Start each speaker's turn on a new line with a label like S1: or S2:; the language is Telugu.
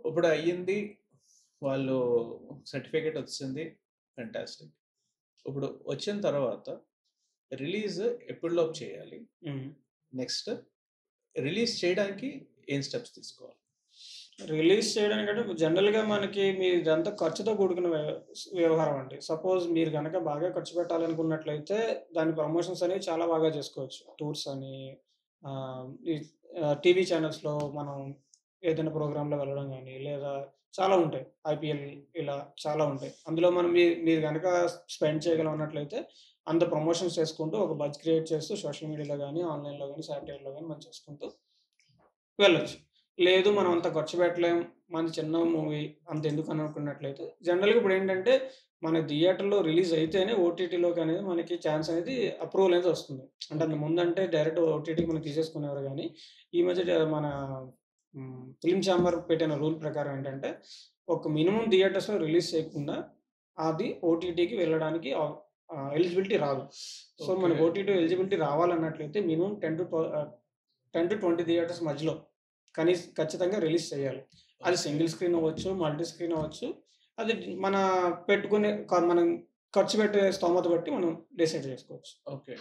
S1: ఇప్పుడు అయ్యింది. వాళ్ళు సర్టిఫికేట్ వచ్చింది. ఫెంటాస్టిక్. ఇప్పుడు వచ్చిన తర్వాత రిలీజ్ ఎప్పటిలోపు చేయాలి? నెక్స్ట్ రిలీజ్ చేయడానికి ఏం స్టెప్స్ తీసుకోవాలి?
S2: రిలీజ్ చేయడానికంటే జనరల్‌గా మనకి ఇదంతా ఖర్చుతో కూడుకున్న వ్యవహారం అండి. సపోజ్ మీరు గనక బాగా ఖర్చు పెట్టాలనుకున్నట్లయితే దాని ప్రమోషన్స్ అనేవి చాలా బాగా చేసుకోవచ్చు. టూర్స్ అని ఈ టీవీ ఛానల్స్‌లో మనం ఏదైనా ప్రోగ్రామ్‌లో వెళ్ళడం గాని, లేదా చాలా ఉంటాయి. ఐపీఎల్ ఇలా చాలా ఉంటాయి. అందులో మనం మీరు గనక స్పెండ్ చేయగలం అన్నట్లయితే అంత ప్రమోషన్స్ చేసుకుంటూ ఒక బజ్ క్రియేట్ చేస్తూ సోషల్ మీడియాలో గాని, ఆన్‌లైన్‌లో గాని, సాటిలైట్‌లో గాని మనం చేసుకుంటూ వెళ్ళొచ్చు. లేదు మనం అంత ఖర్చు పెట్టలేం. మనది చిన్న మూవీ అంతెందుకు అని అనుకున్నట్లయితే జనరల్‌గా ఇప్పుడేంటంటే మన థియేటర్‌లో రిలీజ్ అయితేనే ఓటీటీలోకి అనేది మనకి ఛాన్స్ అనేది అప్రూవల్ అనేది వస్తుంది. అంటే అంతకు ముందంటే డైరెక్ట్ ఓటీటీకి మనం తీసేసుకునేవారు గానీ, ఈ మధ్య మన ఫిల్మ్ చాంబర్ పెట్టిన రూల్ ప్రకారం ఏంటంటే, ఒక మినిమమ్ థియేటర్స్‌లో రిలీజ్ చేయకుండా అది ఓటీటీకి వెళ్ళడానికి ఎలిజిబిలిటీ రాదు. సో, మనకు ఓటీటీ ఎలిజిబిలిటీ రావాలన్నట్లయితే మినిమమ్ 10-20 థియేటర్స్ మధ్యలో ఖచ్చితంగా రిలీజ్ చేయాలి. అది సింగిల్ స్క్రీన్ అవ్వచ్చు, మల్టీ స్క్రీన్ అవ్వచ్చు. అది మన పెట్టుకునే మనం ఖర్చు పెట్టే స్తోమత బట్టి మనం డిసైడ్ చేసుకోవచ్చు.
S1: ఓకే.